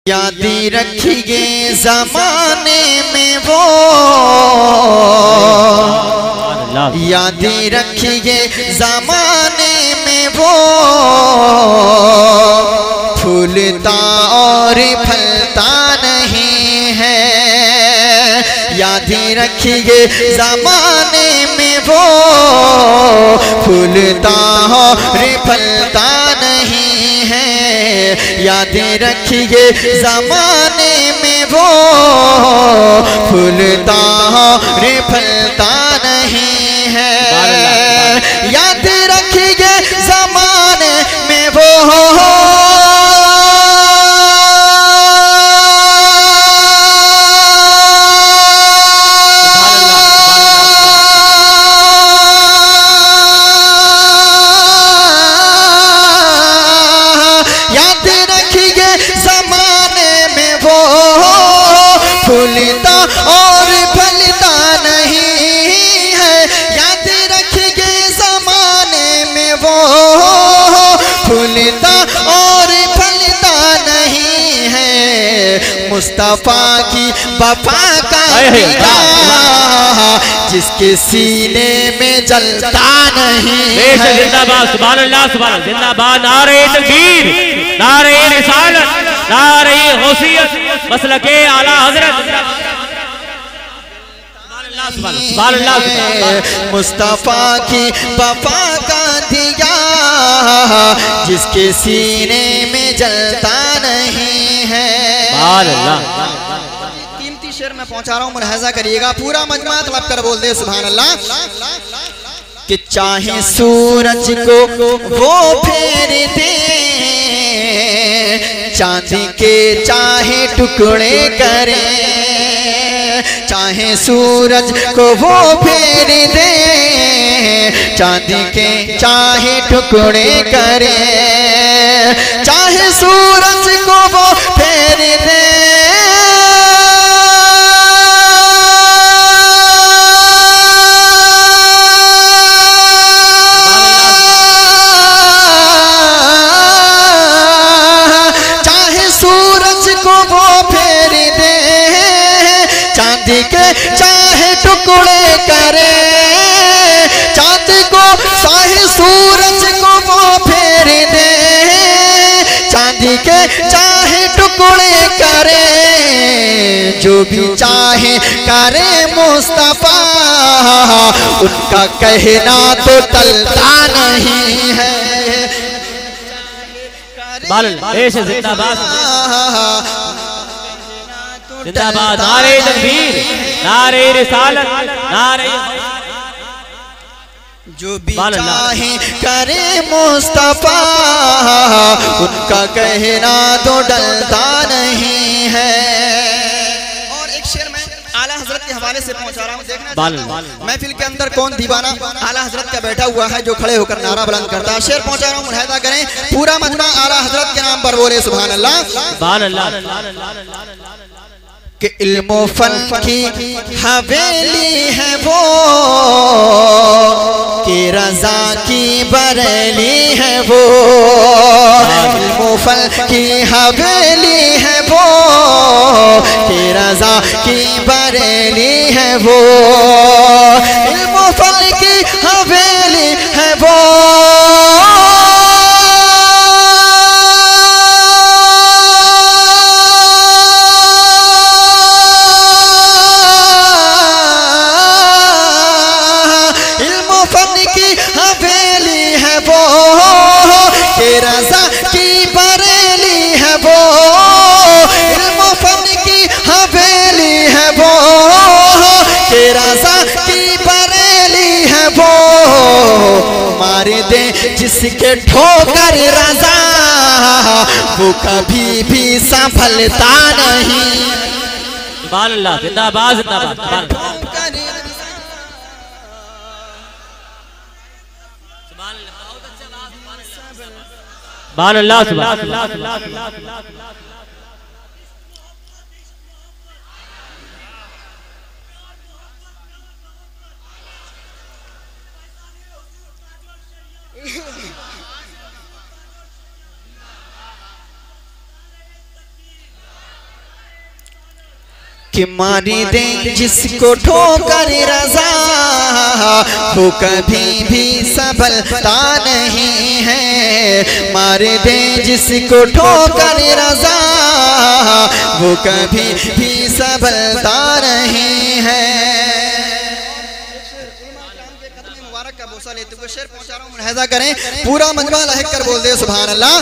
याद रखिए ज़माने में वो, याद रखिए ज़माने में वो फूलता और फलता नहीं है। याद रखिए ज़माने में वो फूलता और फलता नहीं है। याद रखिए ज़माने में वो फूलता और फलता नहीं है। याद रखिए ज़माने में वो फूलता और फलता नहीं है। याद रखिए ज़माने में वो फूलता और फलता नहीं है। मुस्तफ़ा की वफ़ा का दिया जिसके सीने में जलता नहीं है। जिंदाबाद सुभान अल्लाह सुभान अल्लाह जिंदाबाद। नारे तकबीर, नारे रिसालत, नारे गौसियत, मसलके आला हजरत। मुस्तफ़ा की वफ़ा का दिया जिसके सीने में जलता नहीं है। कीमती शेर मैं पहुंचा रहा हूँ, मुलाहिज़ा करिएगा। पूरा मजमा तलब कर बोल दे सुभान अल्लाह। कि चाहे सूरज को वो फेर दे, चांदी के चाहे टुकड़े करे, चाहे सूरज को वो फेर दे, चांदी के चाहे टुकड़े करे, चाहे सूरज को वो फेर दे, के चाहे टुकड़े करे, चांद को चाहे सूरज को वो फेर दे, चांदी के चाहे टुकड़े करे, जो भी चाहे करे मुस्तफ़ा उनका कहना तो टलता नहीं है। जिंदाबाद। नारे तकबीर, नारे रिसालत, नारे जो भी चाहे करे मुस्तफ़ा उनका कहना तो डलता नहीं है। और एक शेर मैं आला हजरत के हवाले से पहुंचा रहा हूँ, देखना महफिल के अंदर कौन दीवाना आला हजरत का बैठा हुआ है जो खड़े होकर नारा बुलंद करता है। शेर पहुंचा रहा हूँ, मुलाहिज़ा करें। पूरा मजमा आला हजरत के नाम पर बोले सुभान अल्लाह सुभान अल्लाह। कि इल्म फन की हवेली है वो, कि रज़ा की बरेली है वो। इल्म फन की हवेली है वो, कि रज़ा की बरेली है वो। इल्म फन की हवेली है वो, रज़ा की बरेली है वो। इल्म फन की हवेली है वो, कि रज़ा की बरेली है वो। मार दे जिसके ठोकर रज़ा वो कभी भी संभलता नहीं। सुभान अल्लाह जिंदाबाद जिंदाबाद। सुभान अल्लाह सुभान अल्लाह। कि मारी दे जिसको ठोकर रज़ा, वो कभी भी संभलता नहीं है। मार दे जिसको ठोकर रज़ा, वो कभी भी संभलता नहीं है। का बोसा लेते हुए शेर पहुंचा रहा हूं, मुलाहिजा करें, पूरा मजमा लहक कर बोल दे सुभान अल्लाह।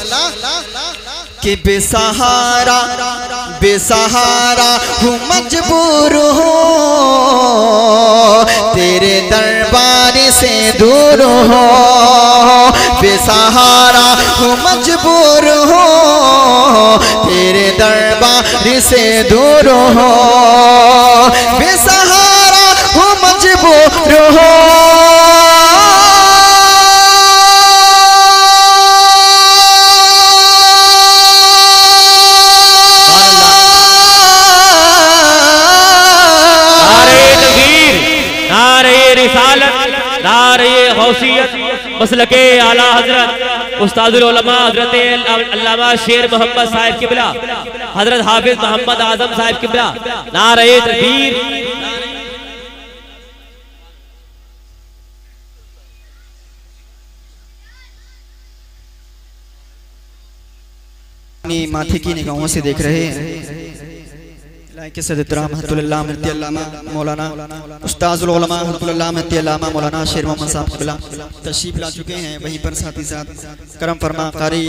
कि बेसहारा बेसहारा हूँ मजबूर हूँ, तेरे दरबार से दूर हो। बेसहारा हूँ मजबूर हूँ, तेरे दरबार से दूर हो। बेसहारा हूँ मजबूर हो, मसलके आला हजरत उस्तादुल उलमा हजरत अल्लामा शेर मोहम्मद साहिब किबला, हजरत हाफिज मोहम्मद आजम साहिब किबला, नारे तकबीर। माथे की निगाहों से देख रहे हैं मौलाना उस्तादुल उलमा मौलाना शेर मोहम्मद साहब किबला तशरीफ ला चुके हैं। वहीं पर साथ ही साथ करम फरमा कारी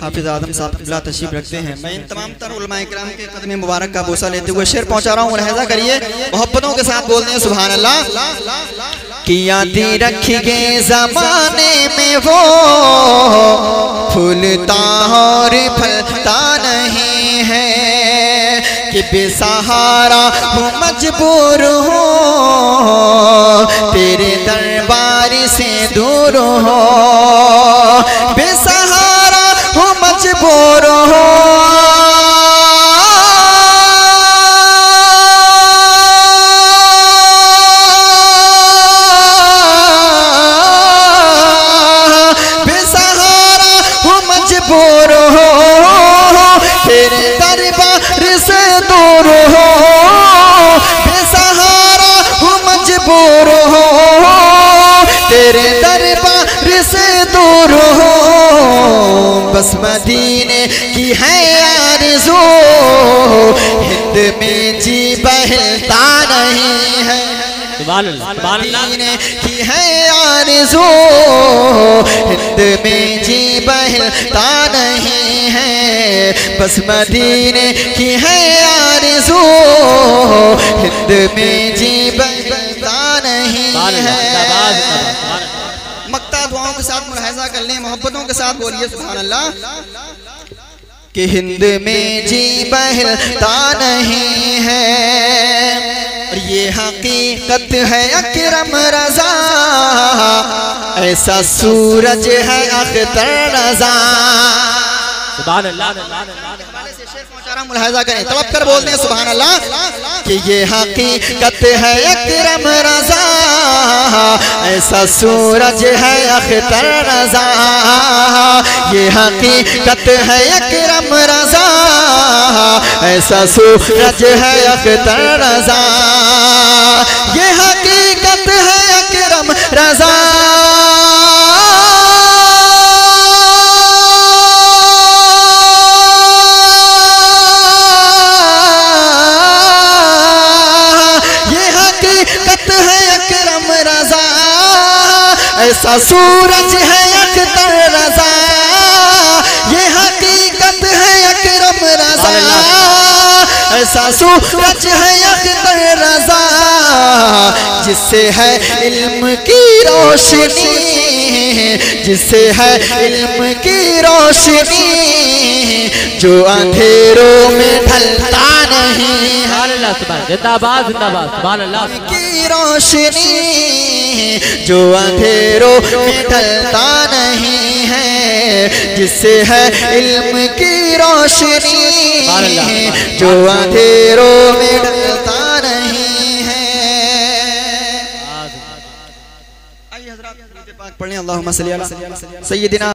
हाफिज आजम साहब किबला तशरीफ रखते हैं। मैं इन तमाम तर उलमा इकराम के कदम मुबारक का बोसा लेते हुए शेर पहुंचा रहा हूँ, मुलाहिजा करिए, मोहब्बतों के साथ बोलते हैं सुभान अल्लाह। कि यादी रखिए ज़माने में वो फूलता और फलता नहीं है। कि बेसहारा हूँ मजबूर हूँ, तेरे दरबार से दूर हो। बेसहारा हूँ मजबूर हूँ, तेरे दरबार से दूर हो। बस मदीने की है आरज़ू, हिंद में जी बहलता नहीं है। मदीने की है आरज़ू, हिंद में जी बहलता नहीं है। बस मदीने की है आरज़ू, हिंद में जी बहलता नहीं है। मक्ता दुआओं के साथ मुलाहिजा कर लें, मोहब्बतों के साथ बोलिए सुभान अल्लाह। कि हिंद में जी बहलता नहीं है, और ये हकीकत है अकरम रज़ा, ऐसा सूरज है अख्तर रज़ा। सुभान अल्लाह। मुलाहिजा करें, तलब कर बोलते हैं सुभान अल्लाह। कि ये हकीकत है अकरम रज़ा, ऐसा सूरज है अख्तर रज़ा। ये हकीकत है अकरम रज़ा, ऐसा सूरज है अख्तर रज़ा। ये हकीकत है अकरम रज़ा, ऐसा सूरज है अख्तर रज़ा। ये हकीकत है अकरम रज़ा, ऐसा सूरज है अख्तर रज़ा। जिससे है इल्म की रोशनी, जिससे है इल्म की रोशनी, जो अंधेरों में ढलता नहीं है। जिंदाबाद जिंदाबाद सुभान अल्लाह। की रोशनी, जो अंधेरों में ढलता नहीं है। जिससे है इल्म की रोशनी, जो अंधेरों में ढलता नहीं है। आइए हज़रात पढ़ें, अल्लाहुम्मा सल्ली अला सय्यिदिना